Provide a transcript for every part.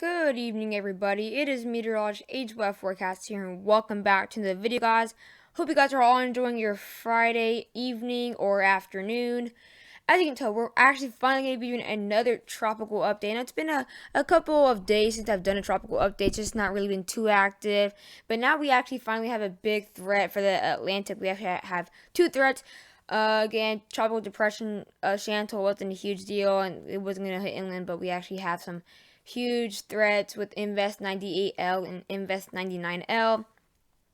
Good evening, everybody. It is meteorologist HWF Forecast here, and welcome back to the video, guys. Hope you guys are all enjoying your Friday evening or afternoon. As you can tell, we're actually finally going to be doing another tropical update. And it's been a couple of days since I've done a tropical update. It's just not really been too active. But now we actually finally have a big threat for the Atlantic. We actually have two threats. Again, tropical depression Chantal wasn't a huge deal, and it wasn't going to hit inland, but we actually have some huge threats with Invest 98L and Invest 99L.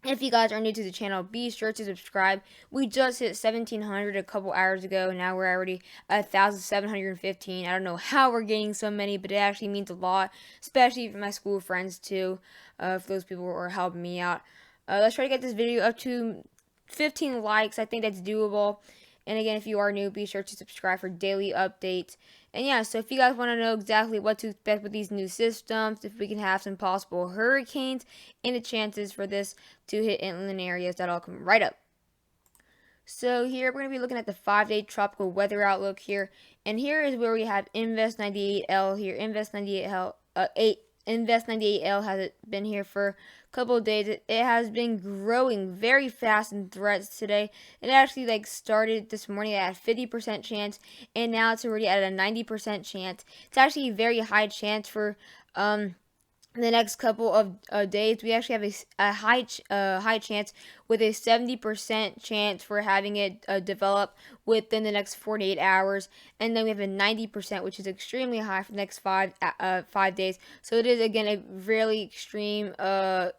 If you guys are new to the channel, be sure to subscribe. We just hit 1,700 a couple hours ago. Now we're already 1,715. I don't know how we're getting so many, but it actually means a lot, especially for my school friends too. For those people who are helping me out. Let's try to get this video up to 15 likes. I think that's doable. And again, if you are new, be sure to subscribe for daily updates. And yeah, so if you guys want to know exactly what to expect with these new systems, if we can have some possible hurricanes, and the chances for this to hit inland areas, that'll come right up. So here we're going to be looking at the 5-day tropical weather outlook here. And here is where we have Invest 98L here. Invest 98L, Invest 98L has been here for a couple of days. It has been growing very fast in threats today. It actually started this morning at a 50% chance, and now it's already at a 90% chance. It's actually a very high chance for the next couple of days. We actually have a high chance with a 70% chance for having it develop within the next 48 hours, and then we have a 90%, which is extremely high for the next 5 days. So it is again a really extreme. They're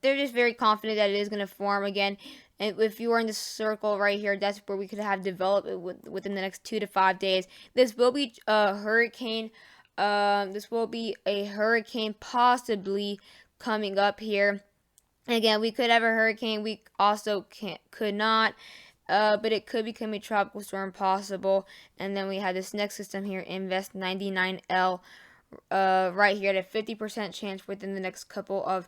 just very confident that it is going to form again. And if you are in this circle right here, that's where we could have developed within the next 2 to 5 days. This will be a hurricane. This will be a hurricane possibly coming up here. Again, we could have a hurricane. We also could not. But it could become a tropical storm possible. And then we have this next system here, Invest 99L, right here at a 50% chance within the next couple of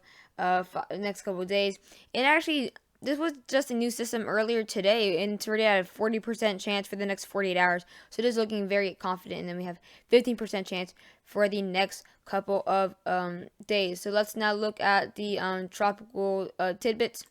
days. And actually, this was just a new system earlier today, and it's already at a 40% chance for the next 48 hours. So it is looking very confident. And then we have 15% chance for the next couple of days. So let's now look at the tropical tidbits.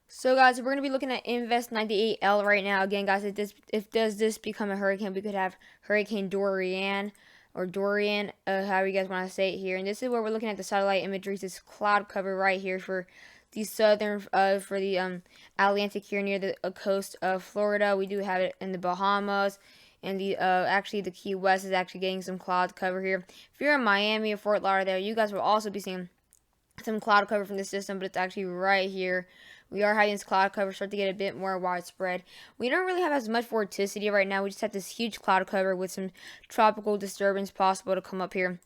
So guys, we're going to be looking at Invest 98L right now. Again, guys, if does this become a hurricane, we could have Hurricane Dorian or Dorian, however you guys want to say it here. And this is where we're looking at the satellite imagery, this cloud cover right here for the southern, for the Atlantic here near the coast of Florida. We do have it in the Bahamas, and the actually the Key West is actually getting some cloud cover here. If you're in Miami or Fort Lauderdale, you guys will also be seeing some cloud cover from the system, but it's actually right here. We are having this cloud cover start to get a bit more widespread. We don't really have as much vorticity right now. We just have this huge cloud cover with some tropical disturbance possible to come up here.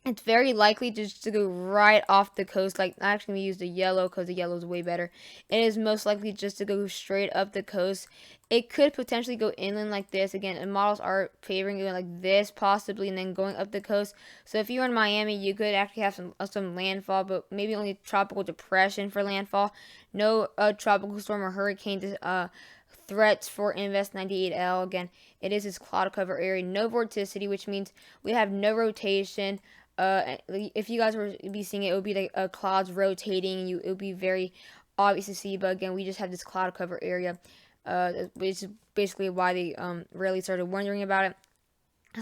It's very likely just to go right off the coast. Like, actually, we use the yellow because the yellow is way better. It is most likely just to go straight up the coast. It could potentially go inland like this. Again, the models are favoring going like this possibly, and then going up the coast. So if you're in Miami, you could actually have some landfall, but maybe only tropical depression for landfall. No tropical storm or hurricane threats for Invest 98L. Again, it is this cloud cover area. No vorticity, which means we have no rotation. If you guys were to be seeing it, it would be like clouds rotating. It would be very obvious to see. But again, we just have this cloud cover area, which is basically why they really started wondering about it.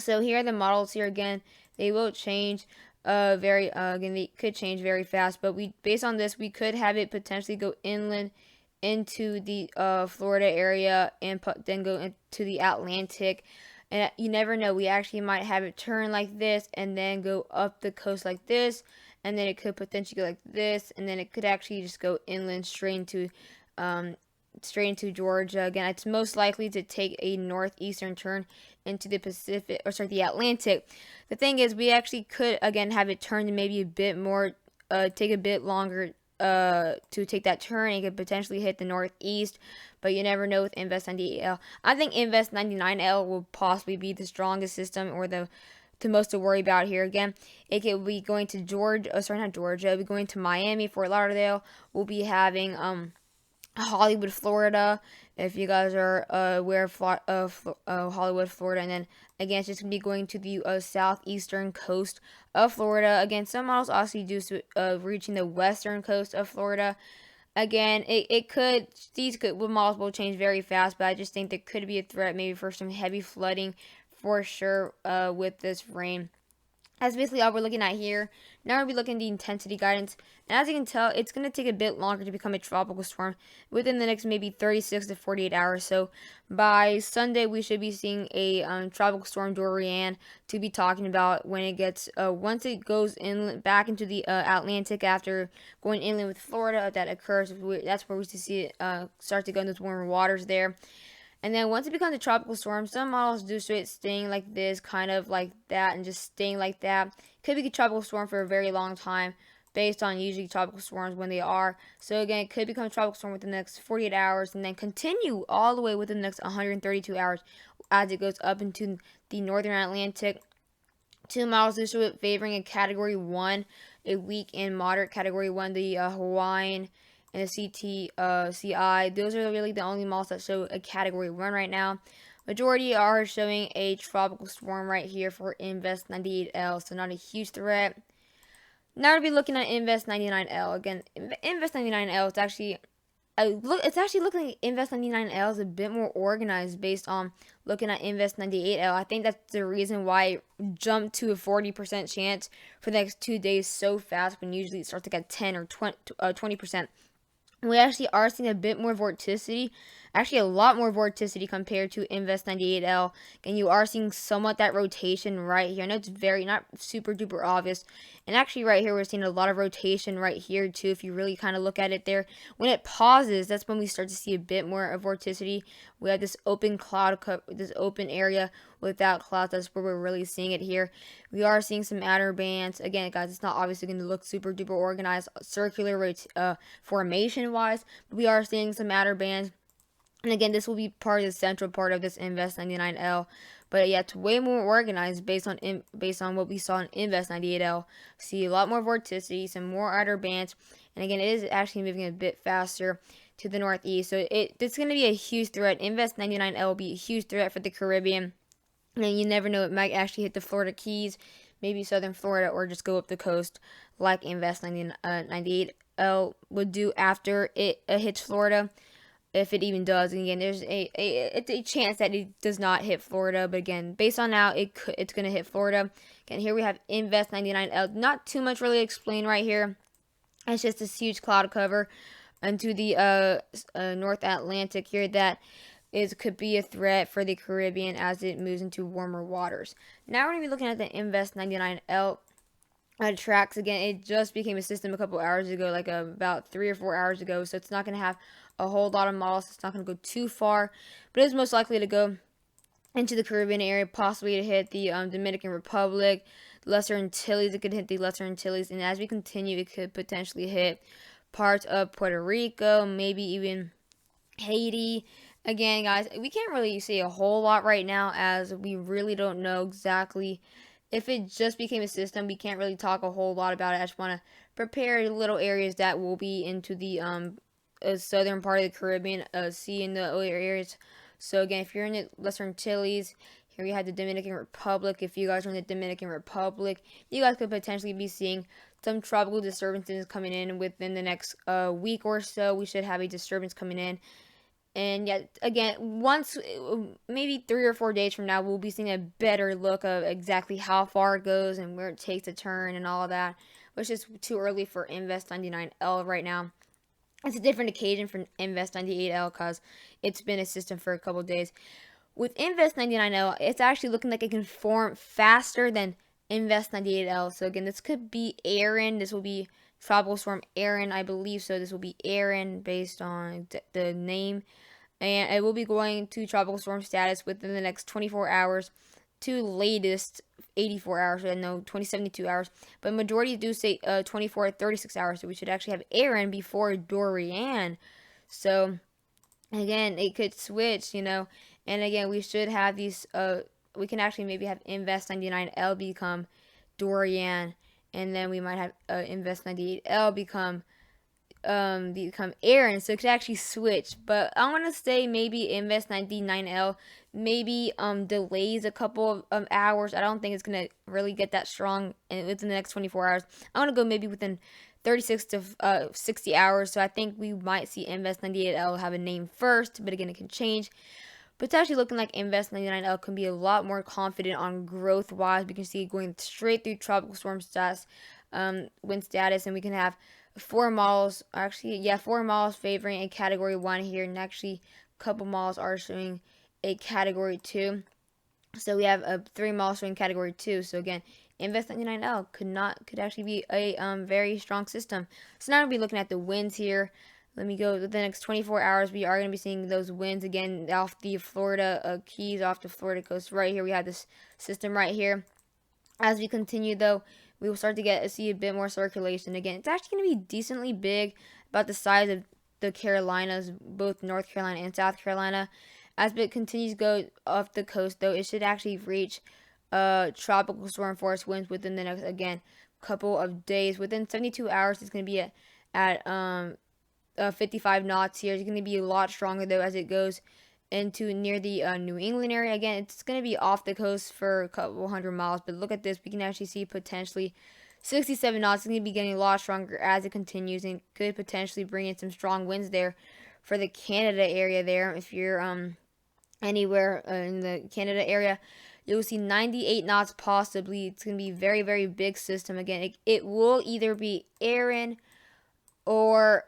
So here are the models here again. They will change again, they could change very fast. But based on this, we could have it potentially go inland into the Florida area and then go into the Atlantic. And you never know, we actually might have it turn like this and then go up the coast like this, and then it could potentially go like this, and then it could actually just go inland straight into Georgia. Again, it's most likely to take a northeastern turn into the the Atlantic. The thing is, we actually could again have it turn maybe a bit more, take a bit longer to take that turn. It could potentially hit the northeast, but you never know with Invest 98L. I think Invest 99L will possibly be the strongest system, or the most to worry about here. Again, it could be going to Georgia, not Georgia, it'll be going to Miami, Fort Lauderdale. We'll be having Hollywood, Florida, if you guys are aware of Hollywood, Florida. And then again, it's just going to be going to the southeastern coast of Florida. Again, some models also do reaching the western coast of Florida. Again, these models will change very fast, but I just think there could be a threat maybe for some heavy flooding for sure with this rain. That's basically all we're looking at here. Now we'll be looking at the intensity guidance. And as you can tell, it's going to take a bit longer to become a tropical storm within the next maybe 36 to 48 hours. So by Sunday, we should be seeing a tropical storm Dorian to be talking about when it gets, once it goes inland, back into the Atlantic after going inland with Florida. If that occurs, that's where we see it start to go into those warmer waters there. And then once it becomes a tropical storm, some models do show it staying like this, kind of like that, and just staying like that. Could be a tropical storm for a very long time, based on usually tropical storms when they are. So again, it could become a tropical storm within the next 48 hours, and then continue all the way within the next 132 hours as it goes up into the northern Atlantic. Two models do show it favoring a Category 1, a weak and moderate Category 1, the Hawaiian and the CI. Those are really the only models that show a Category 1 right now. Majority are showing a tropical storm right here for Invest 98L, so not a huge threat. Now we'll be looking at Invest 99L. Again, Invest 99L is actually looking like Invest 99L is a bit more organized based on looking at Invest 98L. I think that's the reason why it jumped to a 40% chance for the next 2 days so fast when usually it starts to get 10 or 20%. We actually are seeing a bit more vorticity, actually a lot more vorticity compared to Invest 98L, and you are seeing somewhat that rotation right here. I know it's very not super duper obvious, and actually right here we're seeing a lot of rotation right here too. If you really kind of look at it there, when it pauses, that's when we start to see a bit more of vorticity. We have this open cloud, this open area without clouds. That's where we're really seeing it here. We are seeing some outer bands. Again, guys, it's not obviously going to look super duper organized, circular formation wise, but we are seeing some outer bands. And again, this will be part of the central part of this Invest 99L. But yeah, it's way more organized based on what we saw in Invest 98L. See a lot more vorticity, some more outer bands, and again, it is actually moving a bit faster to the northeast. So it's going to be a huge threat. Invest 99L will be a huge threat for the Caribbean. And you never know, it might actually hit the Florida Keys, maybe southern Florida, or just go up the coast like Invest 98L would do after it hits Florida, if it even does. And again, there's a chance that it does not hit Florida, but again, based on now, it's going to hit Florida. Again, here we have Invest 99L. Not too much really explained right here. It's just this huge cloud cover into the North Atlantic here that could be a threat for the Caribbean as it moves into warmer waters. Now we're going to be looking at the Invest 99L tracks. Again, it just became a system a couple hours ago, like about 3 or 4 hours ago, so it's not going to have a whole lot of models. It's not going to go too far, but it's most likely to go into the Caribbean area, possibly to hit the Dominican Republic, Lesser Antilles. It could hit the Lesser Antilles, and as we continue, it could potentially hit parts of Puerto Rico, maybe even Haiti. Again, guys, we can't really say a whole lot right now as we really don't know exactly. If it just became a system, we can't really talk a whole lot about it. I just want to prepare little areas that will be into the southern part of the Caribbean Sea in the areas. So again, if you're in the Lesser Antilles, here we have the Dominican Republic. If you guys are in the Dominican Republic, you guys could potentially be seeing some tropical disturbances coming in within the next week or so. We should have a disturbance coming in. And yeah, again, once maybe 3 or 4 days from now, we'll be seeing a better look of exactly how far it goes and where it takes a turn and all of that. Which is too early for Invest 99L right now. It's a different occasion for Invest 98L because it's been a system for a couple days. With Invest 99L, it's actually looking like it can form faster than Invest 98L. So again, this could be Aaron. This will be Tropical Storm Aaron, I believe so. This will be Aaron based on the name. And it will be going to tropical storm status within the next 24 hours to latest 84 hours. I know 72 hours. But majority do say 24 to 36 hours. So we should actually have Aaron before Dorian. So again, it could switch, you know. And again, we should have these, we can actually maybe have Invest 99L become Dorian. And then we might have Invest 98L become become Aaron, so it could actually switch. But I'm gonna say maybe Invest 99L maybe delays a couple of hours. I don't think it's gonna really get that strong within the next 24 hours. I'm gonna go maybe within 36 to 60 hours. So I think we might see Invest 98L have a name first, but again, it can change. But it's actually looking like Invest 99L can be a lot more confident on growth wise. We can see going straight through tropical storm status, wind status, and we can have 4 models. Actually, yeah, 4 models favoring a category 1 here, and actually a couple models are showing a category 2. So we have 3 models showing category 2. So again, Invest 99L could actually be a very strong system. So now we'll be looking at the winds here. Let me go. The next 24 hours, we are going to be seeing those winds again off the Florida Keys, off the Florida coast. Right here, we have this system right here. As we continue, though, we will start to see a bit more circulation. Again, it's actually going to be decently big, about the size of the Carolinas, both North Carolina and South Carolina. As it continues to go off the coast, though, it should actually reach tropical storm force winds within the next, again, couple of days. Within 72 hours, it's going to be at 55 knots here. It's going to be a lot stronger, though, as it goes into near the New England area. Again, it's going to be off the coast for a couple hundred miles, but look at this. We can actually see potentially 67 knots. It's going to be getting a lot stronger as it continues, and could potentially bring in some strong winds there for the Canada area there. If you're anywhere in the Canada area, you'll see 98 knots possibly. It's going to be a very, very big system. Again, it will either be Aaron or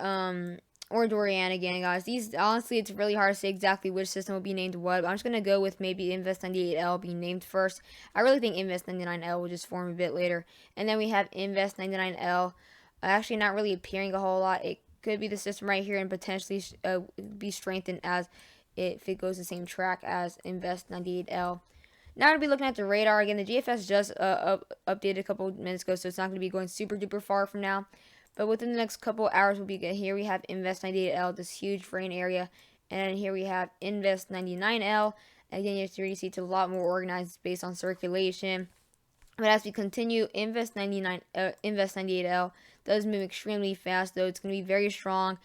Dorian again, guys. These, honestly, it's really hard to say exactly which system will be named what, but I'm just going to go with maybe Invest 98L being named first. I really think Invest 99L will just form a bit later. And then we have Invest 99L actually not really appearing a whole lot. It could be the system right here and potentially be strengthened as if it goes the same track as Invest 98L. Now we'll be looking at the radar. Again, the GFS just updated a couple minutes ago, so it's not going to be going super duper far from now. But within the next couple hours, we'll be good. Here we have Invest 98L, this huge rain area. And here we have Invest 99L. Again, you can see it's a lot more organized based on circulation. But as we continue, Invest 98L does move extremely fast, though. It's going to be very strong.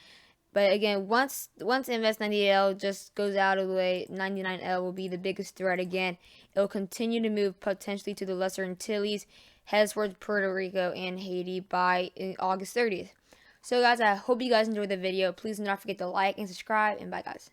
But again, once Invest 98L just goes out of the way, 99L will be the biggest threat again. It will continue to move potentially to the Lesser Antilles, heads towards Puerto Rico and Haiti by August 30th. So guys, I hope you guys enjoyed the video. Please do not forget to like and subscribe, and bye guys.